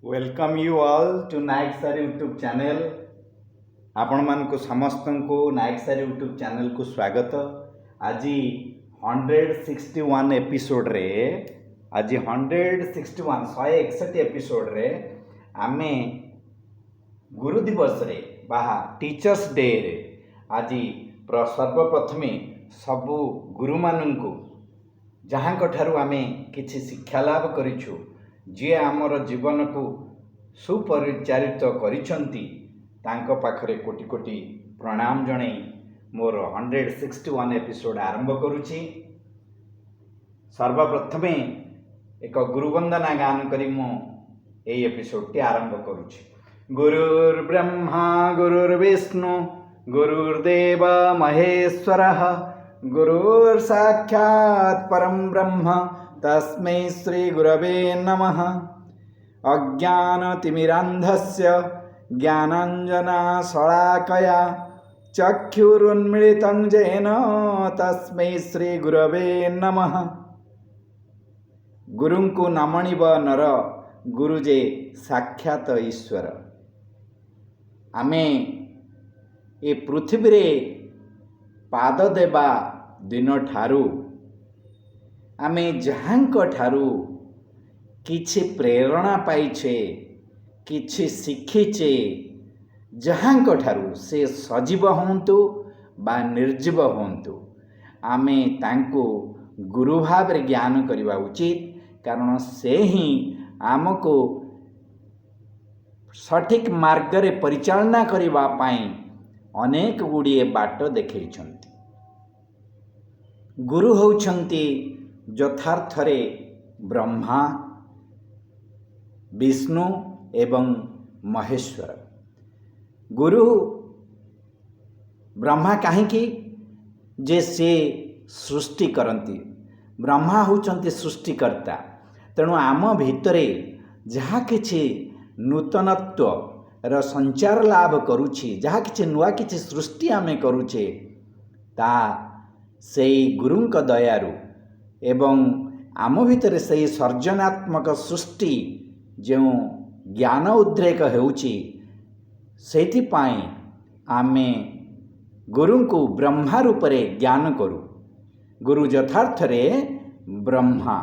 Welcome you all to Nayak sir YouTube channel. आपण मानक समस्त को नायक सर यूट्यूब चैनल को स्वागत। आज 161 एपिसोड रे आज 161 एपिसोड रे आमे गुरु दिवस रे बाहा टीचर्स डे रे आज सर्वप्रथमे सबु गुरु मानू जहाँ ठारू आमे किछि शिक्षा लाभ करिछु जी आमर जीवन को सुपरिचारित करिछंती तांको पाखरे कोटि कोटि प्रणाम जणे मोर 161 एपिसोड आरंभ करुछि। सर्वप्रथमे एक गुरुवंदना गान करी मो ए एपिसोड टी आरंभ करुछि। गुरुर्ब्रह्मा गुरुर्विष्णु गुरुर्देव महेश्वरः गुरुर्साक्षात् परं ब्रह्म तस्मै श्री गुरवे नमः। अज्ञानतिमिरान्धस्य ज्ञानाञ्जनशलाकया चक्षुरुन्मीलितं येन तस्मै श्री गुरवे नमः। गुरुंकु नमणिब नर गुरुजे साक्षात ईश्वर। आमे ए पृथ्वी रे पाद देबा दिन ठारू आमे जहाँक ठारू किछि प्रेरणा पाइछे किछि शिखिछे जहाँक ठारू से सजीव होंतु बा निर्जीव होंतु आमे तांको गुरु भाव रे ज्ञान करिबा उचित, कारण से ही आमको सठिक मार्ग रे परिचालना करिबा पाई अनेक गुड़िए बाट देखैछंती। गुरु होउछंती यथार्थरे ब्रह्मा विष्णु एवं महेश्वर। गुरु ब्रह्मा कहीं जे से सृष्टि करती, ब्रह्मा होउछंती सृष्टिकर्ता। तेणु आम भितरे जहाँ किछि नूतनत्व र संचार लाभ करुछि, जहाँ किछि नुआ किछि सृष्टि आमे करुछे ता सेई गुरुंक दयारु एवं आम भितर से सर्जनात्मक सृष्टि जो ज्ञान उद्रेक हेउछि सेथिपाई आमे गुरुंकु ब्रह्मा रूपरे ज्ञान करू। गुरु यथार्थरे ब्रह्मा,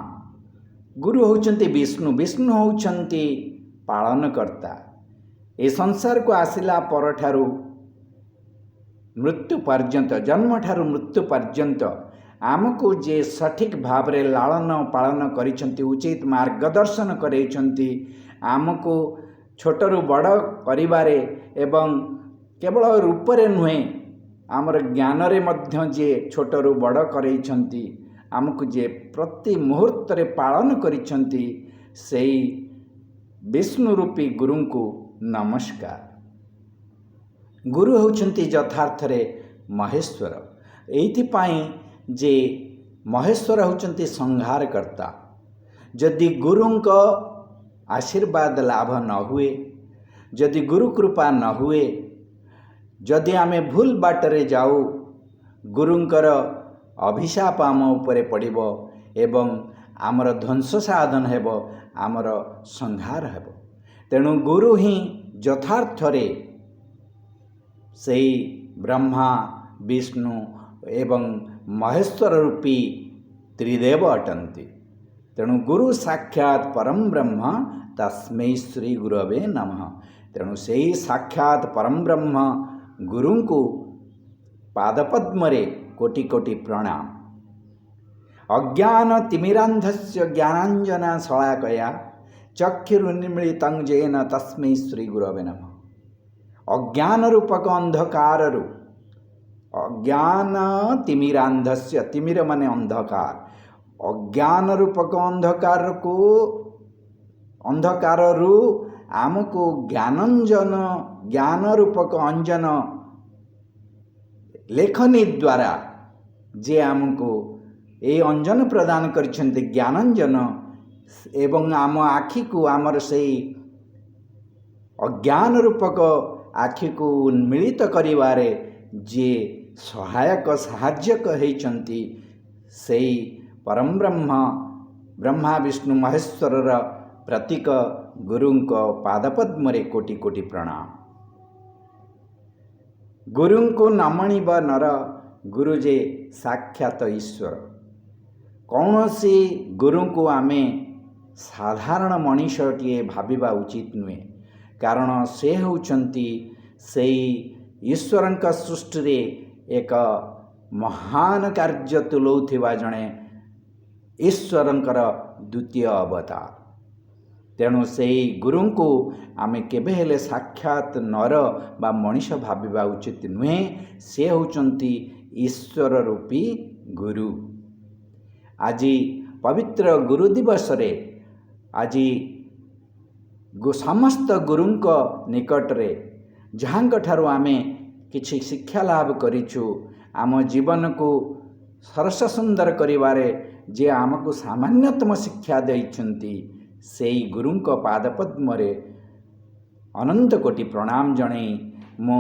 गुरु होउछंती विष्णु, विष्णु होउछंती पालनकर्ता। ए संसार को आसिला पर ठारू मृत्यु पर्यंत, जन्म ठारू मृत्यु पर्यंत आमको जे सठिक भाव रे लालन पालन करिछंती, उचित मार्गदर्शन करेछंती, आमको छोटरू बड़ करिबारे एवं केवल रूपरे नुहे आमर ज्ञान रे मध्य जे छोटरू बड़ करेछंती, आमको जे प्रति मुहूर्त रे पालन करिछंती सेई विष्णु रूपी गुरुंकु नमस्कार। गुरु होउछंती यथार्थरे महेश्वर। एइथिपाई जे महेश्वर होउछंती संहारकर्ता। जदि गुरुंक आशीर्वाद लाभ न हुए, जदि गुरु कृपा न हुए, जदि आमे भूल बाटरे जाऊ, गुरुंकर अभिशाप आम उपरे पड़िबो एवं आमर ध्वंस साधन हेबो, आमर संहार हेबो। तेणु गुरु ही यथार्थरे सेई ब्रह्मा विष्णु एवं महेश्वर रूपी त्रिदेव अटंती। तेणु गुरु साक्षात परम ब्रह्म तस्मै श्री गुरवे नमः। तेणु सेई साक्षात परम ब्रह्म गुरुंकु पादपद्मरे कोटि कोटि प्रणाम। अज्ञान तिमिरांधस्य ज्ञानांजनशलाकया चक्षुरुन्मीलितं येन तस्मै श्री गुरवे नमः। अज्ञान रूपक अंधकार, अज्ञान तिमिरांधस्य, तिमिर माने अंधकार, अज्ञान रूपक अंधकार रु आमको ज्ञानंजन, ज्ञान रूपक अंजन लेखनी द्वारा जे आमको ए अंजन प्रदान करिछन्ते ज्ञानंजन एवं आम आखि को आमर से अज्ञान रूपक आखि को उन्मीलित करिवारे जे सहायक साहाय्यक हेइछन्ति सेई परम ब्रह्म ब्रह्मा विष्णु महेश्वर प्रतीक गुरुंक पादपद्मरे कोटि कोटि प्रणाम। गुरुंको नमणिब नर गुरुजे साक्षात ईश्वर। कौनसी गुरु को आमे साधारण मनीषटिए भाविबा उचित नुहे, कारण से होउचंती सेई ईश्वरंक सृष्टि रे एक महान कार्य तुलौथिबा जणे ईश्वरंकर द्वितीय अवतार। तेणु सेई गुरु को आमे केबे हेले साक्षात नर बा मनीष भाविबा उचित नुहे। से होउचंती ईश्वर रूपी गुरु। आज पवित्र गुरु दिवस रे आज समस्त गुरुंक निकट रे जहांक ठारू आमे किछि शिक्षा लाभ करिछु, आम जीवन को सरस सुंदर करिवारे जे आमको सामान्यतम शिक्षा दैछंती सेई गुरुंक पादपद्मरे अनंत कोटि प्रणाम जणै मो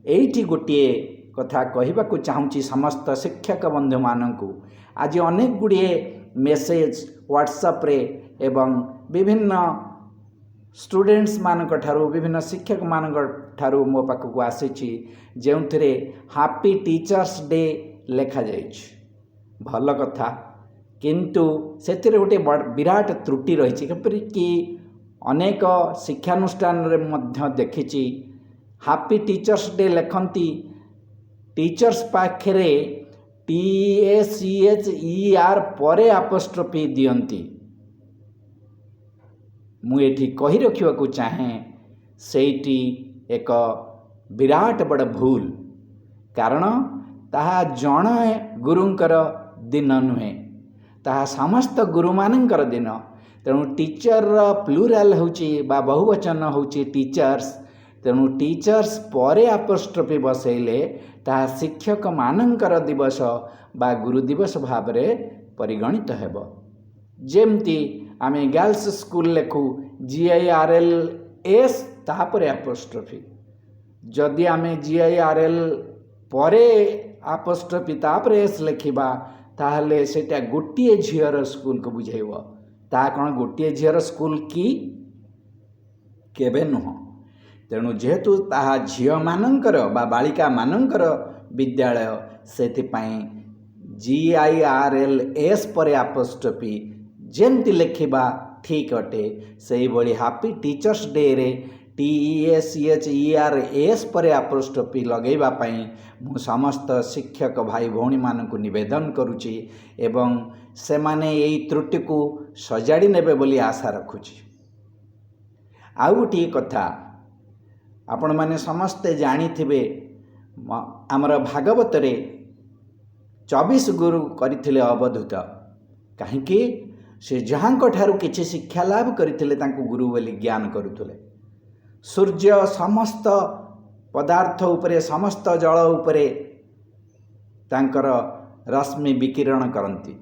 एइठी गोटिए कथा कहबाकू चाहूँगी समस्त शिक्षक बंधु मानकू। आज अनेक गुड़िए मेसेज व्हाट्सएप रे एवं विभिन्न स्टूडेंट्स मानक ठारू विभिन्न शिक्षक मानक ठारू मो पाखक आसीछि जेउथिरे हैप्पी टीचर्स डे लेखा जाइछि। भल कथा, किंतु सेतिरे गोटे विराट त्रुटि रही कि अनेक शिक्षानुष्ठान रे मध्य देखिछि हैप्पी टीचर्स डे लेखंती टीचर्स पाखरे TACHER परे अपोस्ट्रोफी दियंती। मु एठी कहि रखिबाकू चाहे सेठी एक विराट बड़ भूल, कारण ताहा जणे गुरुंकर दिन नुहे, ताहा समस्त गुरु मानकर दिन। तेणु टीचर प्लूराल होची बा बहुवचन होची टीचर्स। तेणु टीचर्स परे अपोस्ट्रोफी बसैले ताहा शिक्षक मानकर दिवस बा गुरु दिवस भावरे परिगणित हेब। जेमती आमे गर्ल्स स्कूल लेखु GIRLS तापरे अपोस्ट्रोफी, जदि आमे GIRL परे अपोस्ट्रोफी तापरे एस लेखिबा ताहले सेटा गोटिए झियर स्कूल को बुझाइबो। ता कौन गोटिए झियर स्कूल की केबे नुह। तेणु जेहेतु ताहा झियो मानंकर बा बालिका मानंकर विद्यालय, सेथिपाई GIRLS परे अपोस्ट्रोफी जेमती लेखिबा ठीक अटे। सेही भली हैप्पी टीचर्स डे रे TACHERS परे अपोस्ट्रोफी लगेबा पई मु समस्त शिक्षक भाई भौणी मानकु निवेदन करुची एवं से माने एई त्रुटि को सजाड़ी नेबे बोली आशा रखुची। आउ गोटे कथा आपण माने समस्ते जानी थिबे, आमर भागवत रे 24 गुरु करथिले अवधूत। काहेकि से जहांक ठारू किछि शिक्षा लाभ करथिले तांको गुरु बोली ज्ञान करुथिले। सूर्य समस्त पदार्थ उपरे समस्त जल उपरे तांकर रश्मि विकिरण करती।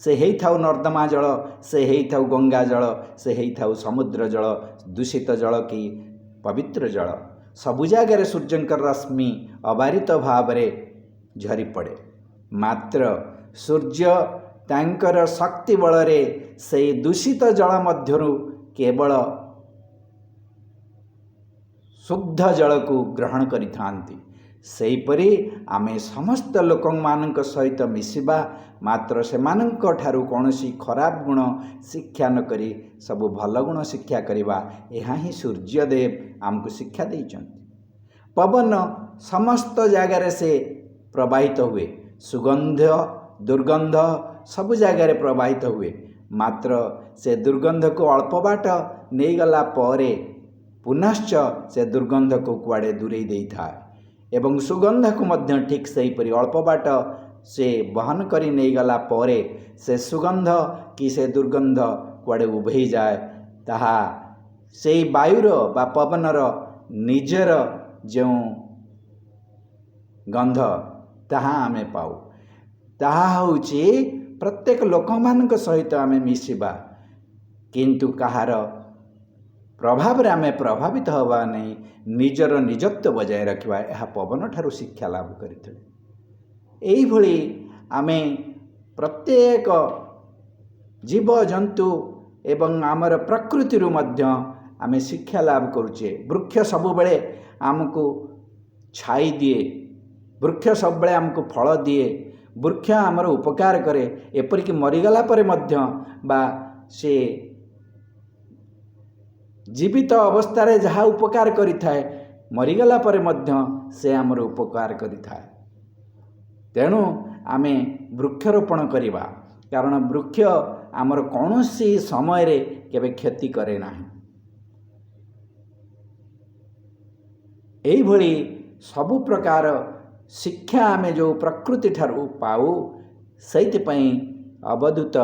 से हेई थाउ नर्दमा जल, से हेई थाउ गंगा जल, से हेई थाउ समुद्र जल, दूषित जल कि पवित्र जल, सबु जगार सूर्यंकर रश्मि अबारित भावरे झरी पड़े। मात्र सूर्य तांकर शक्ति बलरे से दूषित जल मध्यरु केवल शुद्ध जल को ग्रहण करिथांती। सेहीपरि आमे समस्त लोक मानक सहित मिसिबा, मात्र सेमानंक ठारू कौनसी खराब गुण शिक्षा न करी सबु भल गुण शिक्षा करिबा, एहा ही सूर्यदेव आमको शिक्षा देइछन्ति। पवन समस्त जगार से प्रवाहित हुए, सुगंध दुर्गंध सबु जगार प्रवाहित हुए, मात्र से दुर्गंध को अल्प बाट नहीं गला परे पुनश्च से दुर्गंध को कुआड़े दूरे दे था एवं सुगंध को मध्य ठीक सही परि अल्प बाट से बहन करी नहीं गला परे से सुगंध कि से दुर्गंध कुआड़े उभे जाए, ताहा से वायुर बा पवनर निजर जो गंध ताहा आमे पाऊ। ताहा होची प्रत्येक लोक मानक सहित आमे मिसिबा, किंतु कहार प्रभाव रे आमे प्रभावित हवा नहीं, निजर निजत्व बजाय रखिबा, यह पवन ठारू शिक्षा लाभ करिथिले। एही भली आमे प्रत्येक जीव जंतु एवं आमर प्रकृति आमे शिक्षा लाभ करुचे। वृक्ष सबुबले आमको छाई दिए, वृक्ष सबुबले आमको फल दिए, वृक्ष आमर उपकार करे। एपरिक मरीगला परे मध्य बा से जीवित अवस्था जहाँ उपकार करिथाए मरीगला परे मध्य से आमर उपकार करिथाए। तेणु आमे वृक्षरोपण करिबा, कारण वृक्ष आमर कौनसी समय रे केबे क्षति करे नाही। एई भली सबु प्रकार शिक्षा आमे जो प्रकृति ठारू पाऊ, सहित पई अवधूत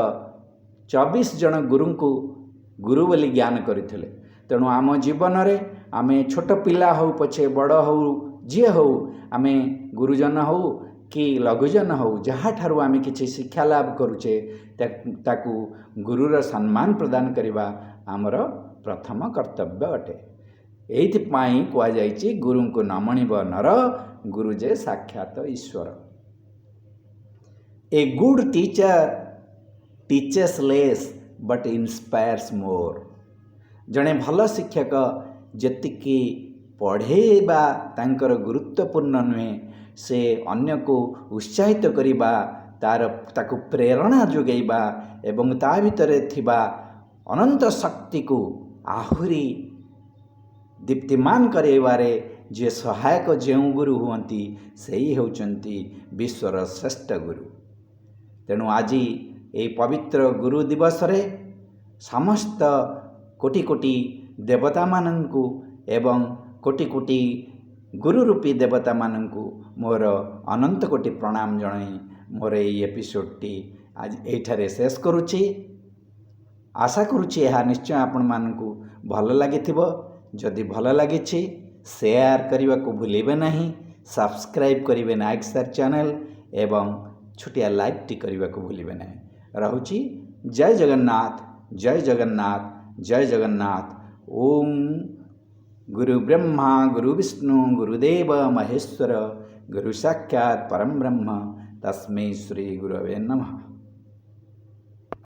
24 जन गुरु को गुरु बोली ज्ञान करथिले। तेणु आम जीवन रे आमे छोट पिला हो पछे बड़ हो जी हो, आमे गुरुजन हो कि लघुजन हो, जहाँ ठारू आमे किछि शिक्षा लाभ करुचे ताकू गुरुर सम्मान प्रदान करिबा आमर प्रथम कर्तव्य अटे। एइथिपाई कुआ जाइछि गुरु को नमणिब नर, गुरु जे साक्षात ईश्वर। A good teacher teaches less but inspires more. जड़े भल शिक्षक जेतिकी पढ़ेबा तांकर गुरुत्वपूर्ण नुहे, से अन्य को उत्साहित करिबा, ताकू प्रेरणा जोगैबा एवं ता भितरे थिबा अनंत शक्ति को आहुरी दीप्तिमान करेबारे जे सहायक जो गुरु हुअंती सेही होचंती विश्वर श्रेष्ठ गुरु। तेणु आज ये पवित्र गुरु दिवस रे समस्त कोटि कोटि देवता माननकु एवं कोटि कोटि गुरु रूपी देवता माननकु मोर अनंत कोटि प्रणाम जणाई मोर ये एपिसोडटी आज एठारे शेष करुछि। आशा करुछि यह निश्चय आपण मानकु भल लागिथिबो। जदि भल लागिछि शेयर करने को भूलिबे नहीं, सब्सक्राइब करिवे नाइक सर चैनल एवं छोटिया लाइक टी करने को भूलिबे नहीं। रहुछि जय जगन्नाथ, जय जगन्नाथ, जय जगन्नाथ। ओम गुरु ब्रह्मा गुरु विष्णु गुरुदेव महेश्वर, गुरु साक्षात् परम ब्रह्म, तस्मै श्री गुरवे नमः।